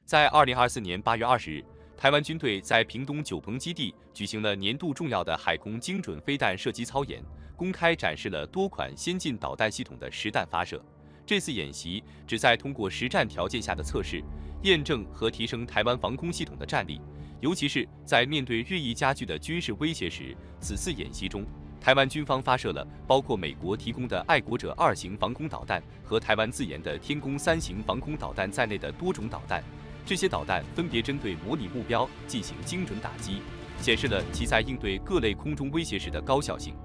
在2024年8月20日，台湾军队在屏东九鹏基地举行了年度重要的海空精准飞弹射击操演，公开展示了多款先进导弹系统的实弹发射。这次演习旨在通过实战条件下的测试，验证和提升台湾防空系统的战力，尤其是在面对日益加剧的军事威胁时。此次演习中，台湾军方发射了包括美国提供的爱国者2型防空导弹和台湾自研的天宫3型防空导弹在内的多种导弹。这些导弹分别针对模拟目标进行精准打击，显示了其在应对各类空中威胁时的高效性。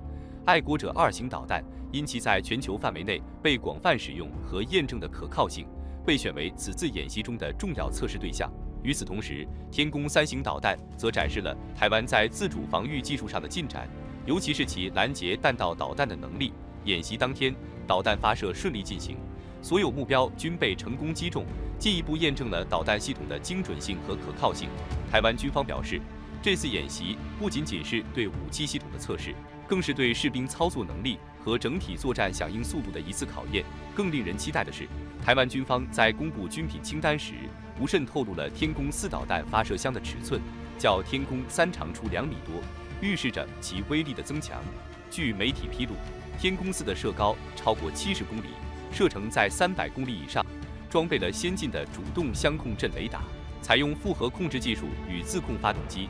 爱国者2型导弹因其在全球范围内被广泛使用和验证的可靠性，被选为此次演习中的重要测试对象。与此同时，天宫3型导弹则展示了台湾在自主防御技术上的进展，尤其是其拦截弹道导弹的能力。演习当天，导弹发射顺利进行，所有目标均被成功击中，进一步验证了导弹系统的精准性和可靠性。台湾军方表示，这次演习不仅仅是对武器系统的测试，更是对士兵操作能力和整体作战响应速度的一次考验。更令人期待的是，台湾军方在公布军品清单时，不慎透露了天宫4导弹发射箱的尺寸，较天宫3长出2米多，预示着其威力的增强。据媒体披露，天宫4的射高超过70公里，射程在300公里以上，装备了先进的主动相控阵雷达，采用复合控制技术与自控发动机，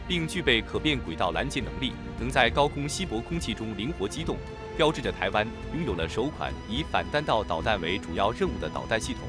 并具备可变轨道拦截能力，能在高空稀薄空气中灵活机动，标志着台湾拥有了首款以反弹道导弹为主要任务的导弹系统。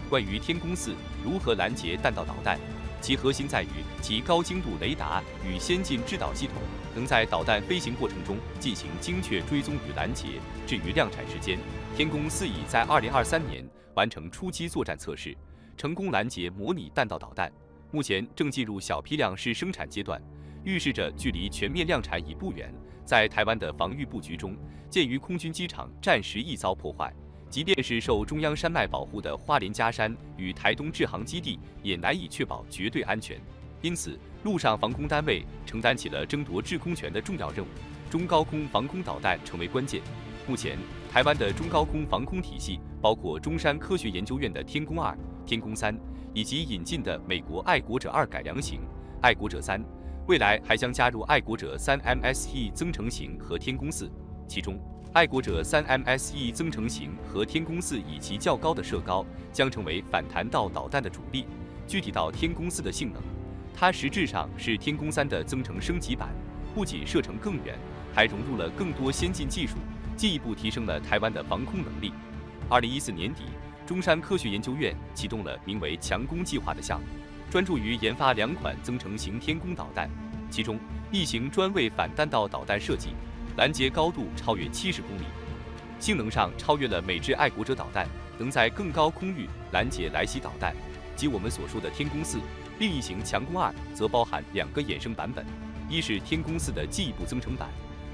关于天宫4如何拦截弹道导弹，其核心在于其高精度雷达与先进制导系统，能在导弹飞行过程中进行精确追踪与拦截。至于量产时间，天宫4已在2023年完成初期作战测试，成功拦截模拟弹道导弹，目前正进入小批量试生产阶段，预示着距离全面量产已不远。在台湾的防御布局中，鉴于空军机场暂时易遭破坏，即便是受中央山脉保护的花莲加山与台东制航基地，也难以确保绝对安全。因此，陆上防空单位承担起了争夺制空权的重要任务，中高空防空导弹成为关键。目前，台湾的中高空防空体系包括中山科学研究院的天宫2、天宫3，以及引进的美国爱国者2改良型、爱国者3。未来还将加入爱国者3 MSE 增程型和天宫4，其中爱国者3 MSE 增程型和天宫4以其较高的射高，将成为反弹道导弹的主力。具体到天宫4的性能，它实质上是天宫3的增程升级版，不仅射程更远，还融入了更多先进技术，进一步提升了台湾的防空能力。2014年底，中山科学研究院启动了名为强攻计划的项目，专注于研发2款增程型天宫导弹，其中一型专为反弹道导弹设计，拦截高度超越70公里，性能上超越了美制爱国者导弹，能在更高空域拦截来袭导弹，即我们所说的天宫4。另一型强攻2则包含2个衍生版本，一是天宫4的进一步增程版，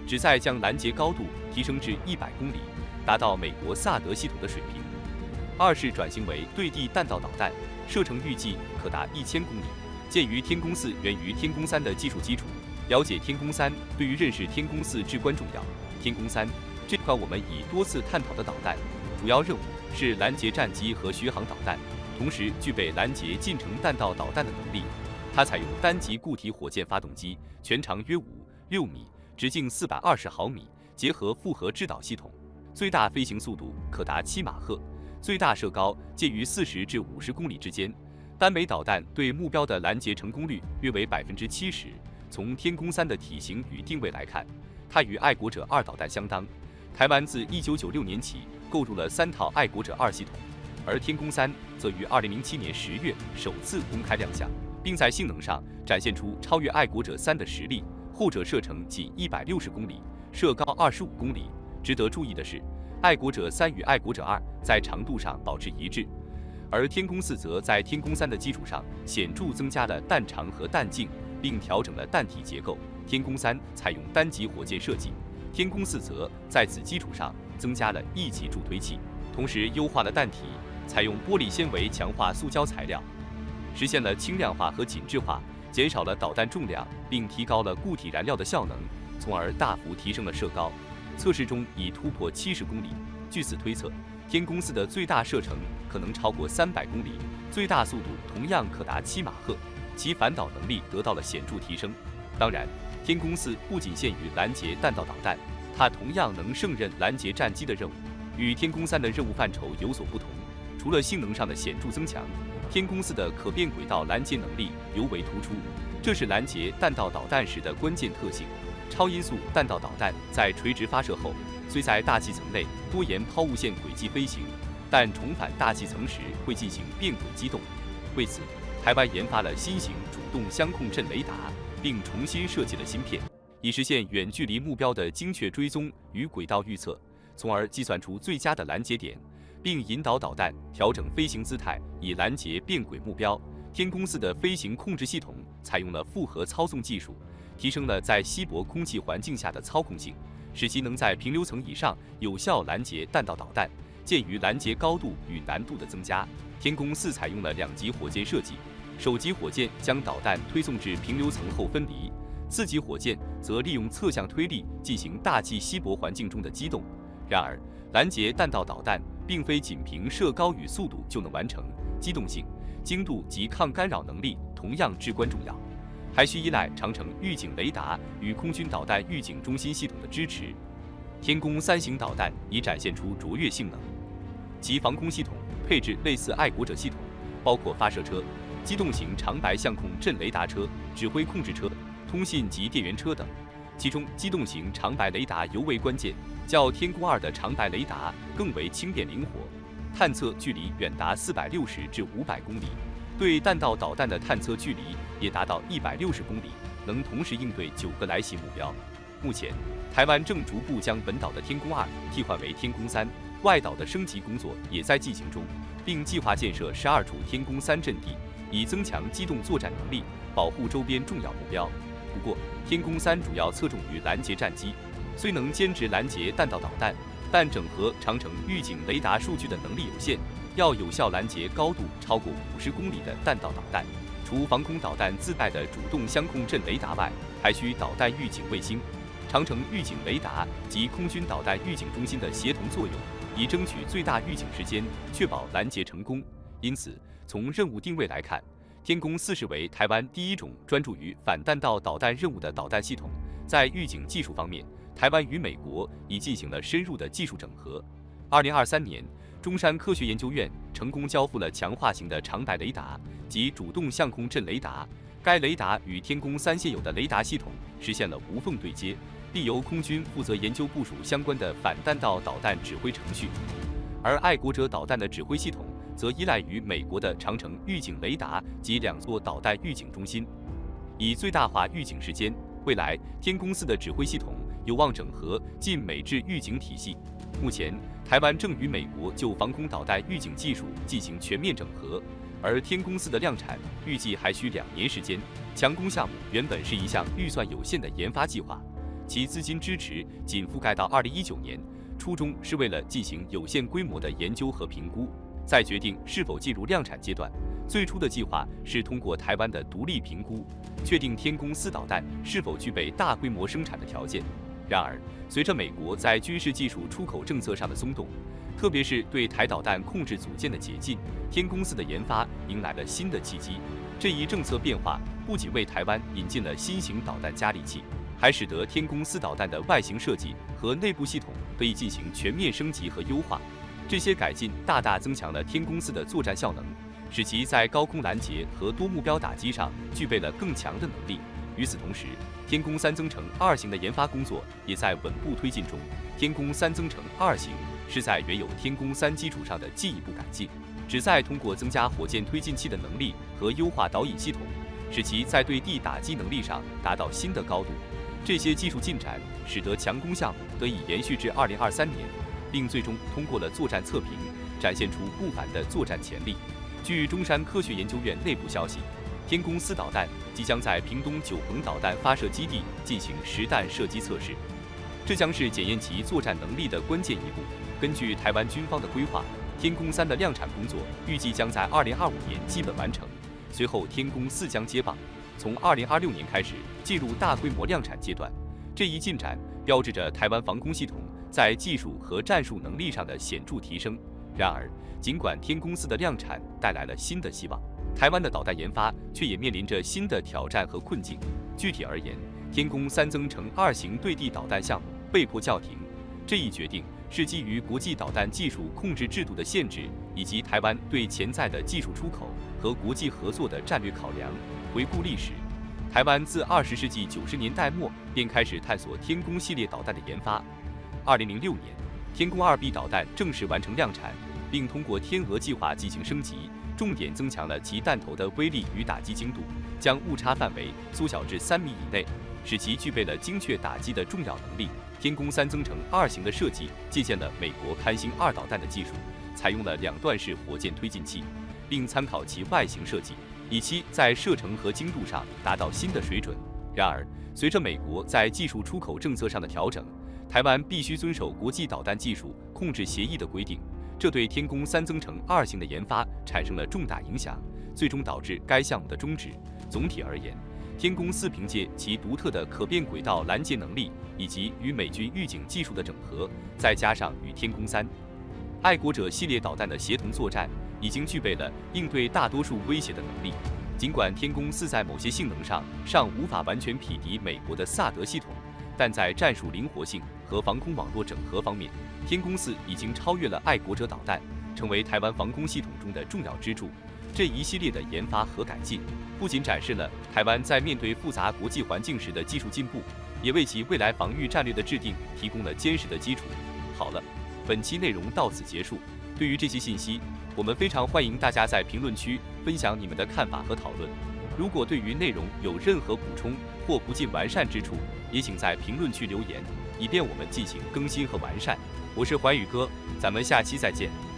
旨在将拦截高度提升至100公里，达到美国萨德系统的水平；二是转型为对地弹道导弹，射程预计可达1000公里。鉴于天宫4源于天宫3的技术基础，了解天宫3对于认识天宫4至关重要。天宫3这款我们已多次探讨的导弹，主要任务是拦截战机和巡航导弹，同时具备拦截近程弹道导弹的能力。它采用单级固体火箭发动机，全长约5.6米，直径420毫米，结合复合制导系统，最大飞行速度可达7马赫，最大射高介于40至50公里之间。单枚导弹对目标的拦截成功率约为70%。从天宫3的体型与定位来看，它与爱国者2导弹相当。台湾自1996年起购入了3套爱国者2系统，而天宫3则于2007年10月首次公开亮相，并在性能上展现出超越爱国者3的实力。后者射程仅160公里，射高25公里。值得注意的是，爱国者3与爱国者2在长度上保持一致，而天宫4则在天宫3的基础上显著增加了弹长和弹径，并调整了弹体结构。天宫3采用单级火箭设计，天宫4则在此基础上增加了一级助推器，同时优化了弹体，采用玻璃纤维强化塑胶材料，实现了轻量化和紧致化，减少了导弹重量，并提高了固体燃料的效能，从而大幅提升了射高。测试中已突破70公里。据此推测，天宫4的最大射程可能超过300公里，最大速度同样可达7马赫，其反导能力得到了显著提升。当然，天宫4不仅限于拦截弹道导弹，它同样能胜任拦截战机的任务。与天宫3的任务范畴有所不同，除了性能上的显著增强，天宫4的可变轨道拦截能力尤为突出，这是拦截弹道导弹时的关键特性。超音速弹道导弹在垂直发射后，虽在大气层内多沿抛物线轨迹飞行，但重返大气层时会进行变轨机动。为此，台湾研发了新型主动相控阵雷达，并重新设计了芯片，以实现远距离目标的精确追踪与轨道预测，从而计算出最佳的拦截点，并引导导弹调整飞行姿态，以拦截变轨目标。天宫4的飞行控制系统采用了复合操纵技术，提升了在稀薄空气环境下的操控性，使其能在平流层以上有效拦截弹道导弹。鉴于拦截高度与难度的增加，天宫4采用了2级火箭设计，首级火箭将导弹推送至平流层后分离，次级火箭则利用侧向推力进行大气稀薄环境中的机动。然而，拦截弹道导弹并非仅凭射高与速度就能完成，机动性、精度及抗干扰能力同样至关重要，还需依赖长程预警雷达与空军导弹预警中心系统的支持。天宫3型导弹已展现出卓越性能，其防空系统配置类似爱国者系统，包括发射车、机动型长白相控阵雷达车、指挥控制车、通信及电源车等。其中，机动型长白雷达尤为关键，较天宫2的长白雷达更为轻便灵活，探测距离远达460至500公里，对弹道导弹的探测距离也达到160公里，能同时应对9个来袭目标。目前，台湾正逐步将本岛的天宫2替换为天宫3，外岛的升级工作也在进行中，并计划建设12处天宫3阵地，以增强机动作战能力，保护周边重要目标。不过，天宫3主要侧重于拦截战机，虽能兼职拦截弹道导弹，但整合长程预警雷达数据的能力有限，要有效拦截高度超过50公里的弹道导弹，除防空导弹自带的主动相控阵雷达外，还需导弹预警卫星、长程预警雷达及空军导弹预警中心的协同作用，以争取最大预警时间，确保拦截成功。因此，从任务定位来看，天宫4是为台湾第一种专注于反弹道导弹任务的导弹系统。在预警技术方面，台湾与美国已进行了深入的技术整合。2023年，中山科学研究院成功交付了强化型的长白雷达及主动相控阵雷达，该雷达与天宫3现有的雷达系统实现了无缝对接，并由空军负责研究部署相关的反弹道导弹指挥程序。而爱国者导弹的指挥系统则依赖于美国的长程预警雷达及2座导弹预警中心，以最大化预警时间。未来，天宫4的指挥系统有望整合近美制预警体系。目前，台湾正与美国就防空导弹预警技术进行全面整合，而天宫4的量产预计还需2年时间。强攻项目原本是一项预算有限的研发计划，其资金支持仅覆盖到2019年，初衷是为了进行有限规模的研究和评估，再决定是否进入量产阶段。最初的计划是通过台湾的独立评估，确定天宫4导弹是否具备大规模生产的条件。然而，随着美国在军事技术出口政策上的松动，特别是对台导弹控制组件的解禁，天宫4的研发迎来了新的契机。这一政策变化不仅为台湾引进了新型导弹加力器，还使得天宫4导弹的外形设计和内部系统可以进行全面升级和优化。这些改进大大增强了天宫4的作战效能，使其在高空拦截和多目标打击上具备了更强的能力。与此同时，天宫3增程2型的研发工作也在稳步推进中。天宫3增程2型是在原有天宫3基础上的进一步改进，旨在通过增加火箭推进器的能力和优化导引系统，使其在对地打击能力上达到新的高度。这些技术进展使得强攻项目得以延续至2023年，并最终通过了作战测评，展现出不凡的作战潜力。据中山科学研究院内部消息，天宫4导弹即将在屏东九鹏导弹发射基地进行实弹射击测试，这将是检验其作战能力的关键一步。根据台湾军方的规划，天宫3的量产工作预计将在2025年基本完成，随后天宫4将接棒，从2026年开始进入大规模量产阶段。这一进展标志着台湾防空系统在技术和战术能力上的显著提升，然而，尽管天宫4的量产带来了新的希望，台湾的导弹研发却也面临着新的挑战和困境。具体而言，天宫3增程2型对地导弹项目被迫叫停。这一决定是基于国际导弹技术控制制度的限制，以及台湾对潜在的技术出口和国际合作的战略考量。回顾历史，台湾自20世纪90年代末便开始探索天宫系列导弹的研发。2006年，天宫2B 导弹正式完成量产，并通过天鹅计划进行升级，重点增强了其弹头的威力与打击精度，将误差范围缩小至3米以内，使其具备了精确打击的重要能力。天宫3增程2型的设计借鉴了美国堪星2导弹的技术，采用了2段式火箭推进器，并参考其外形设计，以期在射程和精度上达到新的水准。然而，随着美国在技术出口政策上的调整，台湾必须遵守国际导弹技术控制协议的规定，这对天宫3增程2型的研发产生了重大影响，最终导致该项目的终止。总体而言，天宫4凭借其独特的可变轨道拦截能力，以及与美军预警技术的整合，再加上与天宫3、爱国者系列导弹的协同作战，已经具备了应对大多数威胁的能力。尽管天宫4在某些性能上尚无法完全匹敌美国的萨德系统，但在战术灵活性和防空网络整合方面，天宫4已经超越了爱国者导弹，成为台湾防空系统中的重要支柱。这一系列的研发和改进，不仅展示了台湾在面对复杂国际环境时的技术进步，也为其未来防御战略的制定提供了坚实的基础。好了，本期内容到此结束。对于这些信息，我们非常欢迎大家在评论区分享你们的看法和讨论。如果对于内容有任何补充或不尽完善之处，也请在评论区留言，以便我们进行更新和完善。我是环宇哥，咱们下期再见。